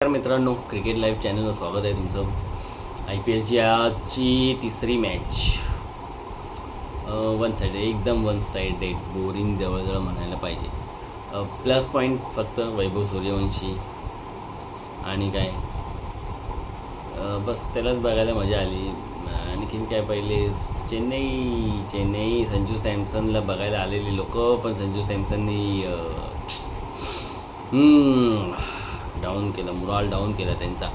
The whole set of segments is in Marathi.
नमस्कार मित्रांनो, क्रिकेट लाईव्ह चॅनलवर स्वागत आहे तुमचं. IPLची आजची तिसरी मॅच वन साईड आहे, एकदम वन साईड आहे, बोरिंग जवळजवळ म्हणायला पाहिजे. प्लस पॉईंट फक्त वैभव सूर्यवंशी आणि काय बस त्यालाच बघायला मजा आली. आणखीन काय पहिले चेन्नई संजू सॅमसनला बघायला आलेली लोक, पण संजू सॅमसननी डाऊन केला, मुराल डाऊन केला त्यांचा.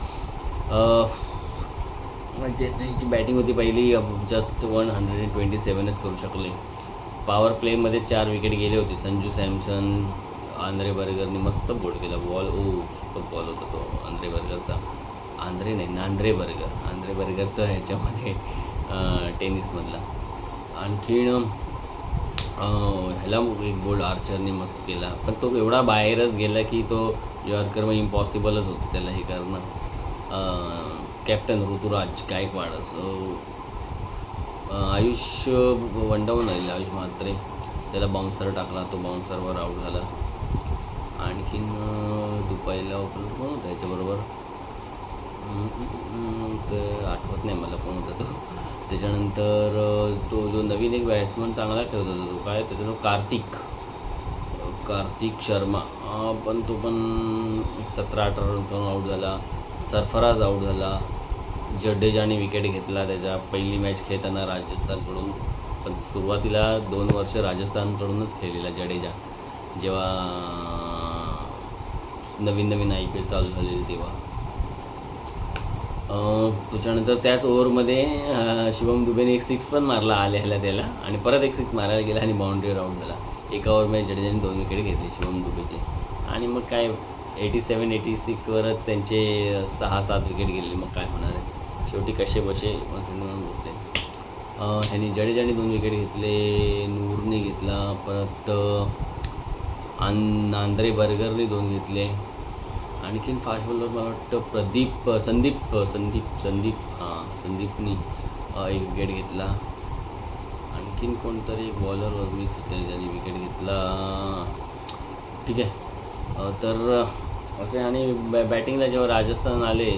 म्हणजे त्यांची बॅटिंग होती पहिली, जस्ट 127च करू शकले. पॉवर प्लेमध्ये 4 विकेट गेले होते. संजू सॅमसन, आंद्रे बर्गरनी मस्त बोल्ड केला बॉल. सुपर बॉल होता तो आंद्रे बर्गरचा. नांद्रे बर्गर तर ह्याच्यामध्ये टेनिसमधला. आणखीन ह्याला एक बोल्ड आर्चरने मस्त केला, पण तो एवढा बाहेरच गेला की तो यॉर्कर मग इम्पॉसिबलच होतं त्याला हे करणं. कॅप्टन ऋतुराज गायकवाड, आयुष वनडाऊन आलेला, आयुष म्हात्रे, त्याला बाउन्सर टाकला, तो बाउन्सरवर आऊट झाला. आणखीन दुपायला कोण होता त्याच्याबरोबर, तर आठवत नाही मला कोण होता तो. त्याच्यानंतर तो जो नवीन एक बॅट्समन चांगला खेळत होता, तो काय त्याचं कार्तिक शर्मा, पण तो पण 17-18 रनवरून आऊट झाला. सरफराज आऊट झाला. जडेजाने विकेट घेतला त्याच्या पहिली मॅच खेळताना राजस्थानकडून, पण सुरुवातीला 2 वर्ष राजस्थानकडूनच खेळलेला जडेजा, जेव्हा नवीन IPL चालू झालेली तेव्हा. त्याच्यानंतर त्याच ओव्हरमध्ये शिवम दुबेने एक 6 पण मारला आल्याला त्याला, आणि परत एक 6 मारायला गेला आणि बाउंड्रीवर आऊट झाला. एका ओव्हरमध्ये जडेजाने 2 विकेट घेतले शिवम दुबेचे, आणि मग काय 87-86वरच त्यांचे 6-7 विकेट गेले. मग काय होणार आहे, शेवटी कसे बसे म्हणून बोलते. ह्यांनी जडेजाने 2 विकेट घेतले, नूरने घेतला, परत आंद्रे बर्गरने 2 घेतले. आणखीन फास्ट बॉलर मला वाटतं संदीपनी 1 विकेट घेतला. आणखीन कोणतरी एक बॉलरवर मिस होते, त्यांनी विकेट घेतला. ठीक आहे, तर असे. आणि बॅटिंगला जेव्हा राजस्थान आले,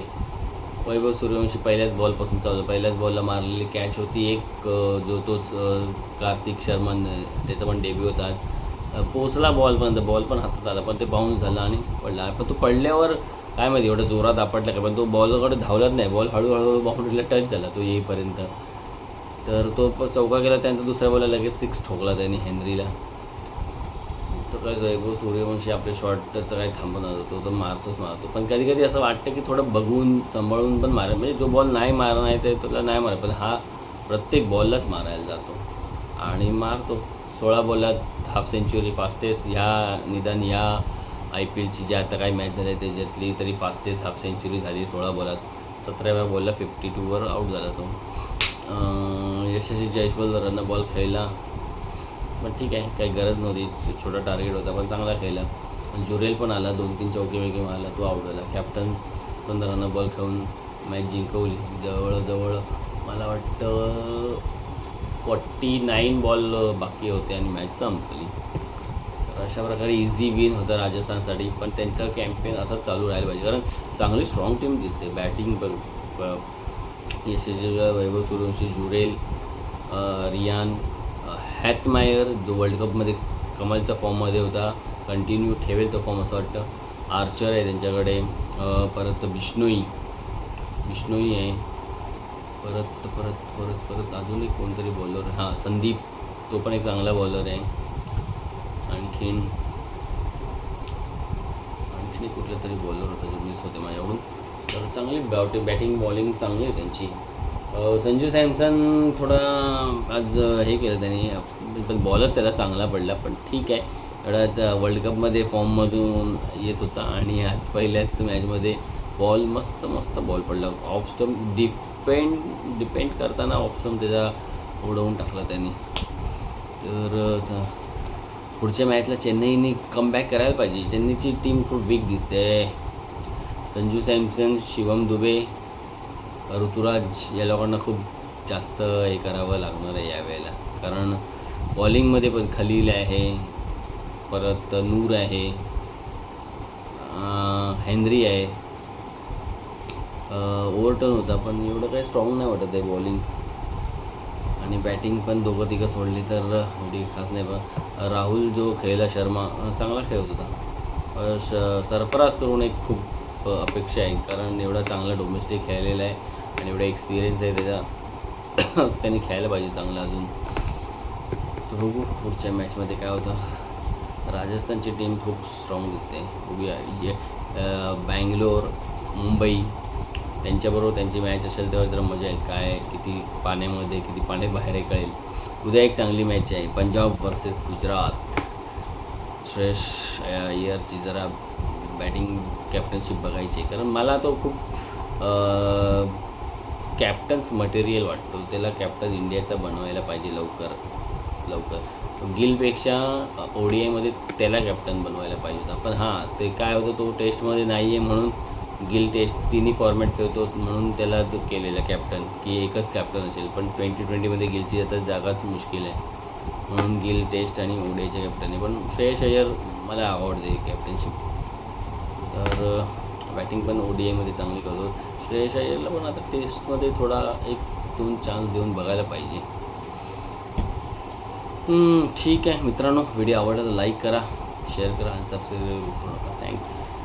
वैभव सूर्यवंशी पहिल्याच बॉलपासून चालू, पहिल्याच बॉलला मारलेली कॅच होती एक, जो तोच कार्तिक शर्मा, त्याचा पण डेब्यू होता. पोचला बॉल पण हातात आला, पण ते बाउन्स झाला आणि पडला. पण तो पडल्यावर काय माहिती एवढं जोरात आपटला का, पण तो बॉलकडे धावलाच नाही. बॉल हळूहळू बाउंड्रीला टच झाला तो येईपर्यंत. तर तो चौका गेला, त्यानंतर दुसऱ्या बॉलला लगेच 6 ठोकला त्याने हेनरीला. तर काय वैभव सूर्यवंशी आपले शॉट तर काही थांबवणार होतो, तो मारतो. पण कधी कधी असं वाटतं की थोडं बघून सांभाळून पण मारा, म्हणजे जो बॉल नाही मारा नाही तर तुला नाही मारा, पण हा प्रत्येक बॉललाच मारायला जातो आणि मारतो. 16 बॉलात हाफ सेंचुरी, फास्टेस्ट ह्या IPLची जी आता काही मॅच झाली त्याच्यातली तरी फास्टेस्ट हाफ सेंचुरी झाली 16 बॉलात. 17व्या बॉलला 52वर आऊट झाला तो. यशस्वी जयस्वाल रन बॉल खेळला, पण ठीक आहे, काही गरज नव्हती, छोटा टार्गेट होता, पण चांगला खेळला. जुरेल पण आला, 2-3 चौके वेगळे मारला, तो आऊट झाला. कॅप्टन्स पण रन बॉल खेळून मॅच जिंकवली. जवळजवळ मला वाटतं 49 बॉल बाकी होते आणि मॅच संपली. तर अशा प्रकारे इझी विन होतं राजस्थानसाठी, पण त्यांचं कॅम्पेन असंच चालू राहायला पाहिजे, कारण चांगली स्ट्रॉंग टीम दिसते. बॅटिंग यशस्वी वैभव सूर्यवंशी, जुरेल, रियान, हॅटमायर जो वर्ल्ड कपमध्ये कमालच्या फॉर्ममध्ये होता, कंटिन्यू ठेवेल तो फॉर्म असं वाटतं. आर्चर आहे त्यांच्याकडे, परत बिश्नोई आहे, परत अजून एक कोणतरी बॉलर, संदीप, तो पण एक चांगला बॉलर आहे. आणखीन एक कुठला तरी बॉलर होता जो मिस होते माझ्याकडून. तर चांगली बॅटिंग बॉलिंग चांगली आहे त्यांची. संजू सॅमसन थोडा आज हे केलं त्यांनी, पण बॉलर त्याला चांगला पडला, पण ठीक आहे. एवढाच वर्ल्ड कपमध्ये फॉर्ममधून येत होता आणि आज पहिल्याच मॅचमध्ये बॉल मस्त बॉल पडला. ऑफ स्टंप डिपेंड करताना ऑफ स्टंप त्याचा उडवून टाकला त्यांनी. तर पुढच्या मॅचला चेन्नईने कमबॅक करायला पाहिजे. चेन्नईची टीम खूप वीक दिसते. संजू सॅमसन, शिवम दुबे, ऋतुराज या लोकांना खूप जास्त हे करावं लागणार आहे यावेळेला, कारण बॉलिंगमध्ये पण खलील आहे, परत नूर आहे, हेनरी आहे, ओव्हरटर्न होता, पण एवढं काही स्ट्रॉंग नाही वाटत आहे बॉलिंग. आणि बॅटिंग पण दोघं तिघं सोडली तर एवढी खास नाही. पण राहुल जो खेळला शर्मा चांगला खेळत होता. सरफराज करून एक खूप अपेक्षा आहे, कारण एवढा चांगला डोमेस्टिक खेळलेला आहे आणि एवढा एक्सपिरियन्स आहे त्याचा. त्यांनी खेळायला पाहिजे चांगलं अजून. तर बघू पुढच्या मॅचमध्ये काय होतं. राजस्थानची टीम खूप स्ट्रॉंग दिसते. बघूया बँगलोर, मुंबई त्यांच्याबरोबर त्यांची मॅच असेल तेव्हा जरा मजा येईल. काय किती पाण्यामध्ये किती पाण्यात बाहेर कळेल. उद्या एक चांगली मॅच आहे, पंजाब वर्सेस गुजरात. श्रेयस अय्यरची जरा बॅटिंग कॅप्टनशिप बघायची, कारण मला तो खूप कॅप्टन्स मटेरियल वाटतो. त्याला कॅप्टन इंडियाचा बनवायला पाहिजे लवकर. गिलपेक्षा ODIमध्ये त्याला कॅप्टन बनवायला पाहिजे होता. पण हां, ते काय होतं, तो टेस्टमध्ये नाही आहे म्हणून गिल टेस्ट तिन्ही फॉर्मॅट खेळतो म्हणून त्याला तो केलेला कॅप्टन, की एकच कॅप्टन असेल. पण 2020मध्ये गिलची आता जागाच मुश्किल आहे, म्हणून गिल टेस्ट आणि ODIचे कॅप्टन आहे. पण श्रेयस अय्यर मला आवडते कॅप्टनशिप. तर बॅटिंग पण ODIमध्ये चांगली करतो श्रेयस अय्यरला, पण आता टेस्टमध्ये थोडा 1-2 चान्स देऊन बघायला पाहिजे. ठीक आहे मित्रांनो, व्हिडिओ आवडला तर लाईक करा, शेअर करा आणि सबस्क्राईब विसरू नका. थँक्स.